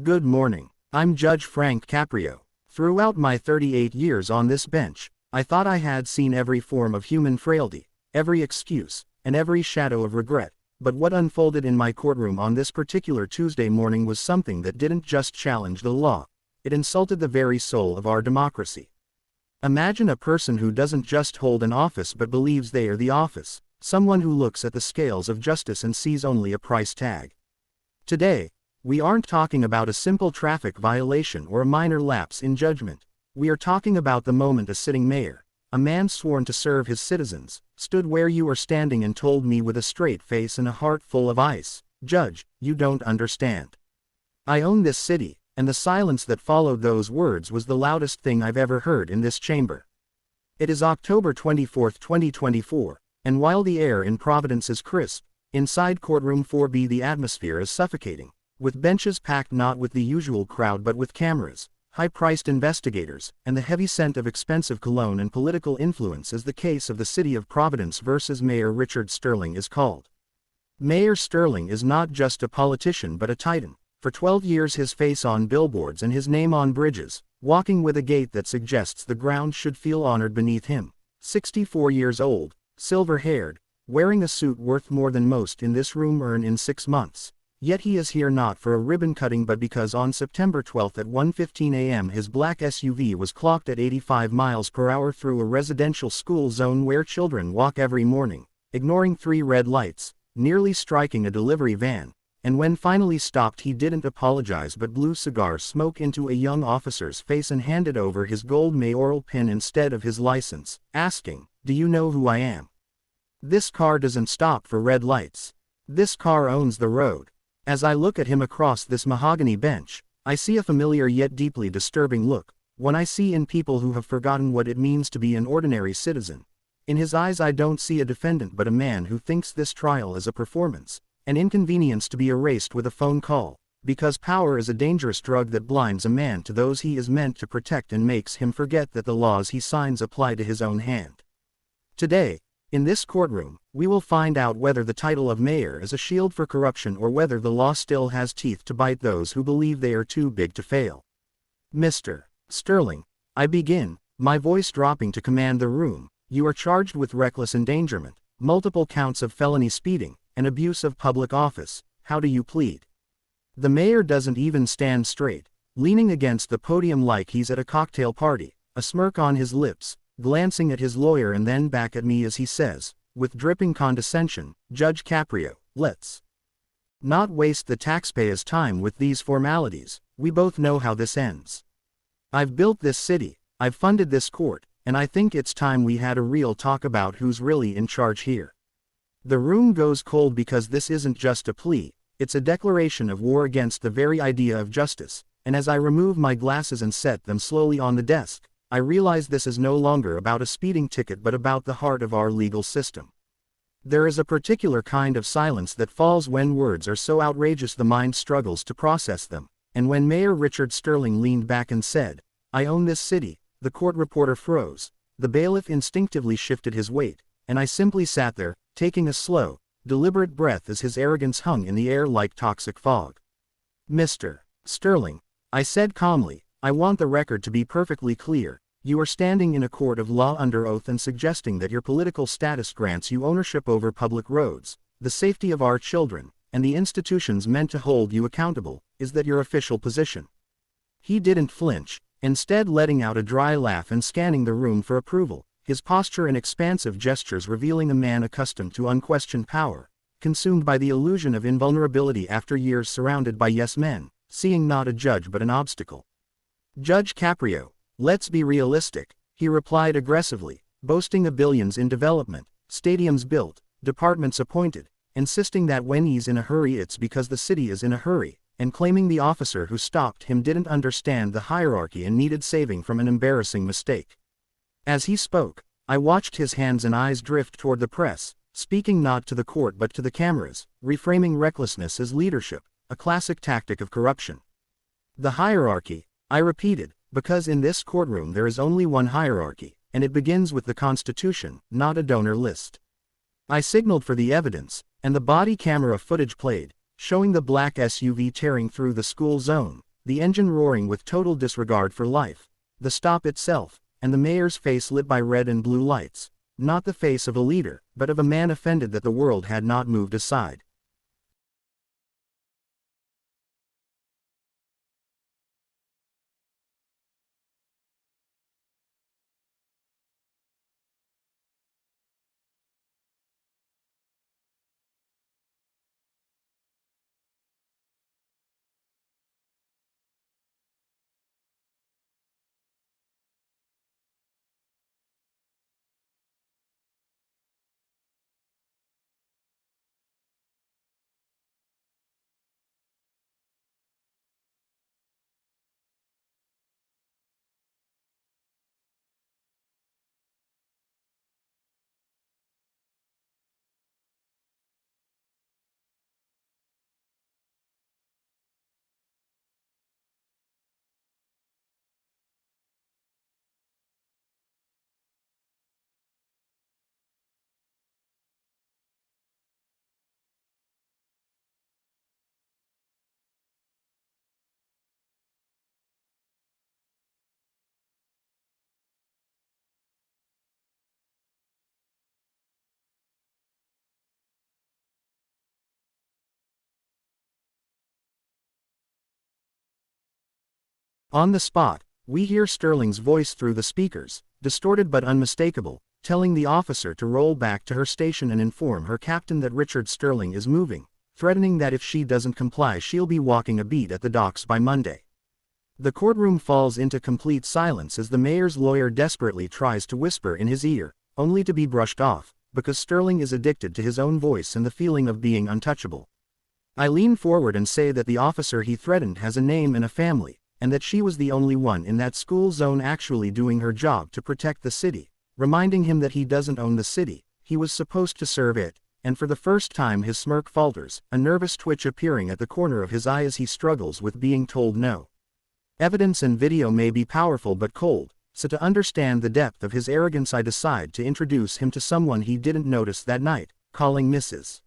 Good morning. I'm Judge Frank Caprio. Throughout my 38 years on this bench, I thought I had seen every form of human frailty, every excuse, and every shadow of regret. But what unfolded in my courtroom on this particular Tuesday morning was something that didn't just challenge the law. It insulted the very soul of our democracy. Imagine a person who doesn't just hold an office but believes they are the office, someone who looks at the scales of justice and sees only a price tag. Today, we aren't talking about a simple traffic violation or a minor lapse in judgment. We are talking about the moment a sitting mayor, a man sworn to serve his citizens, stood where you are standing and told me with a straight face and a heart full of ice, "Judge, you don't understand. I own this city," and the silence that followed those words was the loudest thing I've ever heard in this chamber. It is October 24, 2024, and while the air in Providence is crisp, inside Courtroom 4B the atmosphere is suffocating, with benches packed not with the usual crowd but with cameras, high-priced investigators, and the heavy scent of expensive cologne and political influence as the case of the city of Providence versus Mayor Richard Sterling is called. Mayor Sterling is not just a politician but a titan. For 12 years his face on billboards and his name on bridges, walking with a gait that suggests the ground should feel honored beneath him. 64 years old, silver-haired, wearing a suit worth more than most in this room earn in 6 months. Yet he is here not for a ribbon cutting but because on September 12 at 1:15 a.m. his black SUV was clocked at 85 miles per hour through a residential school zone where children walk every morning, ignoring 3 red lights, nearly striking a delivery van. And when finally stopped he didn't apologize but blew cigar smoke into a young officer's face and handed over his gold mayoral pin instead of his license, asking, "Do you know who I am? This car doesn't stop for red lights. This car owns the road." As I look at him across this mahogany bench, I see a familiar yet deeply disturbing look, one I see in people who have forgotten what it means to be an ordinary citizen. In his eyes I don't see a defendant but a man who thinks this trial is a performance, an inconvenience to be erased with a phone call, because power is a dangerous drug that blinds a man to those he is meant to protect and makes him forget that the laws he signs apply to his own hand. Today, in this courtroom, we will find out whether the title of mayor is a shield for corruption or whether the law still has teeth to bite those who believe they are too big to fail. "Mr. Sterling," I begin, my voice dropping to command the room, "you are charged with reckless endangerment, multiple counts of felony speeding, and abuse of public office. How do you plead?" The mayor doesn't even stand straight, leaning against the podium like he's at a cocktail party, a smirk on his lips, glancing at his lawyer and then back at me as he says, with dripping condescension, "Judge Caprio, let's not waste the taxpayers' time with these formalities. We both know how this ends. I've built this city, I've funded this court, and I think it's time we had a real talk about who's really in charge here." The room goes cold because this isn't just a plea, it's a declaration of war against the very idea of justice, and as I remove my glasses and set them slowly on the desk, I realize this is no longer about a speeding ticket but about the heart of our legal system. There is a particular kind of silence that falls when words are so outrageous the mind struggles to process them, and when Mayor Richard Sterling leaned back and said, "I own this city," the court reporter froze, the bailiff instinctively shifted his weight, and I simply sat there, taking a slow, deliberate breath as his arrogance hung in the air like toxic fog. "Mr. Sterling," I said calmly, "I want the record to be perfectly clear. You are standing in a court of law under oath and suggesting that your political status grants you ownership over public roads, the safety of our children, and the institutions meant to hold you accountable. Is that your official position?" He didn't flinch, instead letting out a dry laugh and scanning the room for approval, his posture and expansive gestures revealing a man accustomed to unquestioned power, consumed by the illusion of invulnerability after years surrounded by yes men, seeing not a judge but an obstacle. "Judge Caprio, let's be realistic," he replied aggressively, boasting of billions in development, stadiums built, departments appointed, insisting that when he's in a hurry it's because the city is in a hurry, and claiming the officer who stopped him didn't understand the hierarchy and needed saving from an embarrassing mistake. As he spoke, I watched his hands and eyes drift toward the press, speaking not to the court but to the cameras, reframing recklessness as leadership, a classic tactic of corruption. "The hierarchy," I repeated, because in this courtroom there is only one hierarchy, and it begins with the Constitution, not a donor list. I signaled for the evidence, and the body camera footage played, showing the black SUV tearing through the school zone, the engine roaring with total disregard for life, the stop itself, and the mayor's face lit by red and blue lights. Not the face of a leader, but of a man offended that the world had not moved aside. On the spot, we hear Sterling's voice through the speakers, distorted but unmistakable, telling the officer to roll back to her station and inform her captain that Richard Sterling is moving, threatening that if she doesn't comply she'll be walking a beat at the docks by Monday. The courtroom falls into complete silence as the mayor's lawyer desperately tries to whisper in his ear, only to be brushed off, because Sterling is addicted to his own voice and the feeling of being untouchable. I lean forward and say that the officer he threatened has a name and a family, and that she was the only one in that school zone actually doing her job to protect the city, reminding him that he doesn't own the city, he was supposed to serve it, and for the first time his smirk falters, a nervous twitch appearing at the corner of his eye as he struggles with being told no. Evidence and video may be powerful but cold, so to understand the depth of his arrogance I decide to introduce him to someone he didn't notice that night, calling Mrs.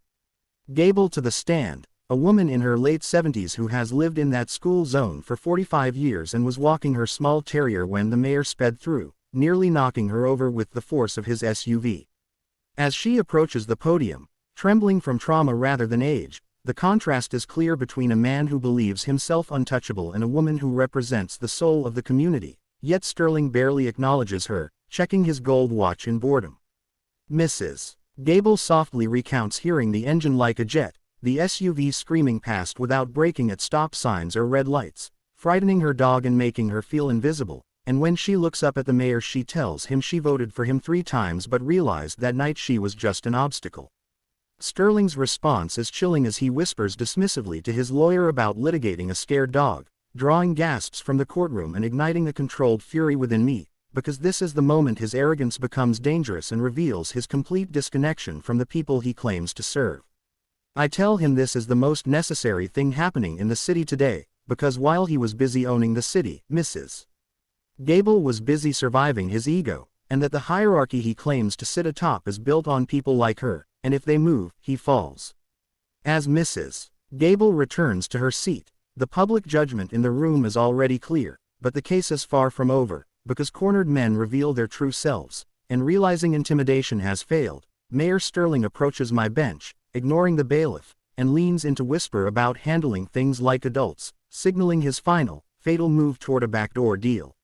Gable to the stand, a woman in her late 70s who has lived in that school zone for 45 years and was walking her small terrier when the mayor sped through, nearly knocking her over with the force of his SUV. As she approaches the podium, trembling from trauma rather than age, the contrast is clear between a man who believes himself untouchable and a woman who represents the soul of the community, yet Sterling barely acknowledges her, checking his gold watch in boredom. Mrs. Gable softly recounts hearing the engine like a jet, the SUV screaming past without braking at stop signs or red lights, frightening her dog and making her feel invisible, and when she looks up at the mayor she tells him she voted for him 3 times but realized that night she was just an obstacle. Sterling's response is chilling as he whispers dismissively to his lawyer about litigating a scared dog, drawing gasps from the courtroom and igniting a controlled fury within me, because this is the moment his arrogance becomes dangerous and reveals his complete disconnection from the people he claims to serve. I tell him this is the most necessary thing happening in the city today, because while he was busy owning the city, Mrs. Gable was busy surviving his ego, and that the hierarchy he claims to sit atop is built on people like her, and if they move, he falls. As Mrs. Gable returns to her seat, the public judgment in the room is already clear, but the case is far from over, because cornered men reveal their true selves, and realizing intimidation has failed, Mayor Sterling approaches my bench, ignoring the bailiff, and leans in to whisper about handling things like adults, signaling his final, fatal move toward a backdoor deal.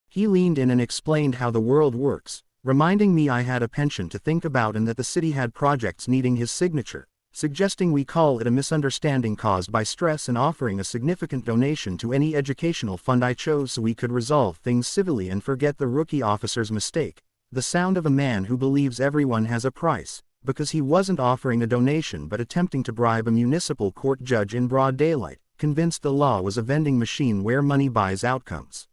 He leaned in and explained how the world works, reminding me I had a pension to think about and that the city had projects needing his signature, suggesting we call it a misunderstanding caused by stress and offering a significant donation to any educational fund I chose so we could resolve things civilly and forget the rookie officer's mistake. The sound of a man who believes everyone has a price, because he wasn't offering a donation but attempting to bribe a municipal court judge in broad daylight, convinced the law was a vending machine where money buys outcomes.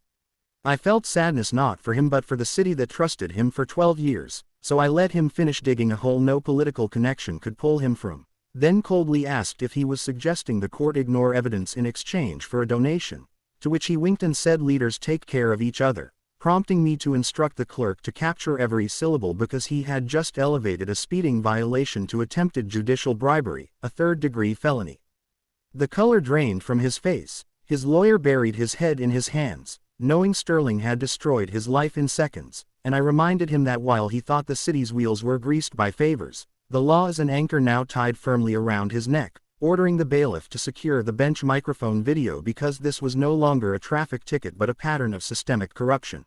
I felt sadness not for him but for the city that trusted him for 12 years, so I let him finish digging a hole no political connection could pull him from. Then coldly asked if he was suggesting the court ignore evidence in exchange for a donation, to which he winked and said leaders take care of each other, prompting me to instruct the clerk to capture every syllable because he had just elevated a speeding violation to attempted judicial bribery, a third-degree felony. The color drained from his face. His lawyer buried his head in his hands, knowing Sterling had destroyed his life in seconds, and I reminded him that while he thought the city's wheels were greased by favors, the law is an anchor now tied firmly around his neck, ordering the bailiff to secure the bench microphone video because this was no longer a traffic ticket but a pattern of systemic corruption.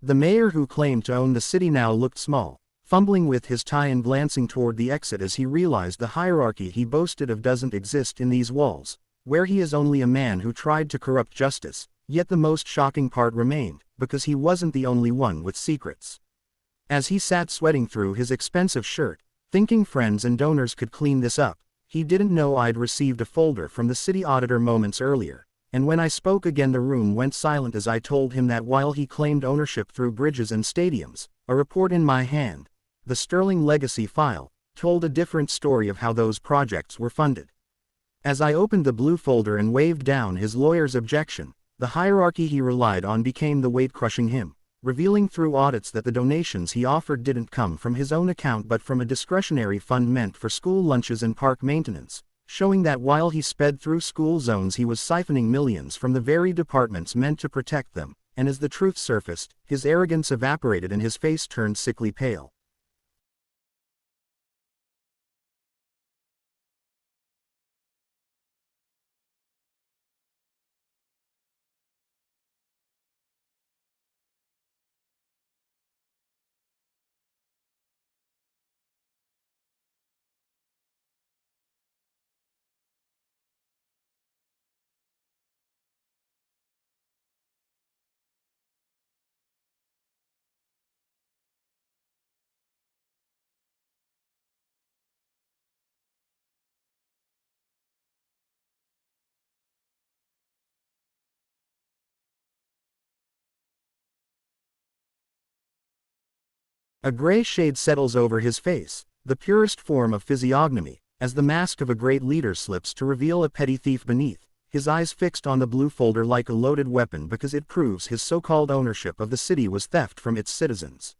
The mayor who claimed to own the city now looked small, fumbling with his tie and glancing toward the exit as he realized the hierarchy he boasted of doesn't exist in these walls, where he is only a man who tried to corrupt justice. Yet the most shocking part remained, because he wasn't the only one with secrets. As he sat sweating through his expensive shirt, thinking friends and donors could clean this up, he didn't know I'd received a folder from the city auditor moments earlier, and when I spoke again the room went silent as I told him that while he claimed ownership through bridges and stadiums, a report in my hand, the Sterling Legacy file, told a different story of how those projects were funded. As I opened the blue folder and waved down his lawyer's objection, the hierarchy he relied on became the weight crushing him, revealing through audits that the donations he offered didn't come from his own account but from a discretionary fund meant for school lunches and park maintenance, showing that while he sped through school zones he was siphoning millions from the very departments meant to protect them, and as the truth surfaced, his arrogance evaporated and his face turned sickly pale. A gray shade settles over his face, the purest form of physiognomy, as the mask of a great leader slips to reveal a petty thief beneath, his eyes fixed on the blue folder like a loaded weapon because it proves his so-called ownership of the city was theft from its citizens.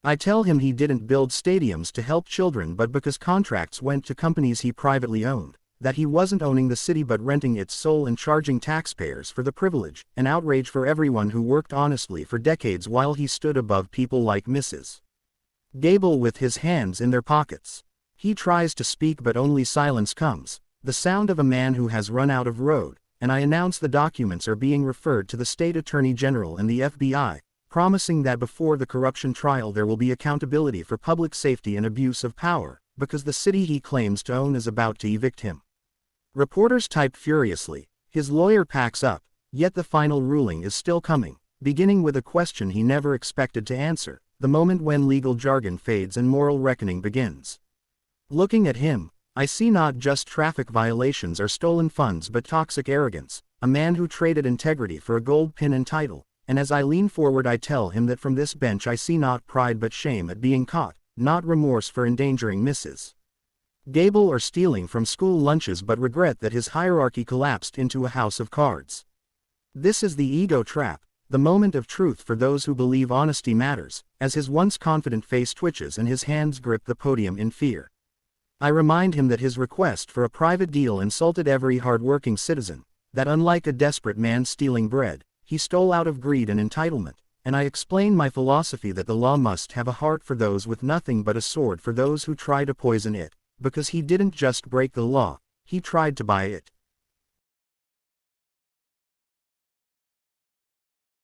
I tell him he didn't build stadiums to help children but because contracts went to companies he privately owned, that he wasn't owning the city but renting its soul and charging taxpayers for the privilege, an outrage for everyone who worked honestly for decades while he stood above people like Mrs. Gable with his hands in their pockets. He tries to speak but only silence comes, the sound of a man who has run out of road, and I announce the documents are being referred to the State Attorney General and the FBI, promising that before the corruption trial there will be accountability for public safety and abuse of power, because the city he claims to own is about to evict him. Reporters type furiously, his lawyer packs up, yet the final ruling is still coming, beginning with a question he never expected to answer, the moment when legal jargon fades and moral reckoning begins. Looking at him, I see not just traffic violations or stolen funds but toxic arrogance, a man who traded integrity for a gold pin and title, and as I lean forward I tell him that from this bench I see not pride but shame at being caught, not remorse for endangering Mrs. Gable or stealing from school lunches but regret that his hierarchy collapsed into a house of cards. This is the ego trap, the moment of truth for those who believe honesty matters, as his once confident face twitches and his hands grip the podium in fear. I remind him that his request for a private deal insulted every hard-working citizen, that unlike a desperate man stealing bread, he stole out of greed and entitlement, and I explain my philosophy that the law must have a heart for those with nothing but a sword for those who try to poison it, because he didn't just break the law, he tried to buy it.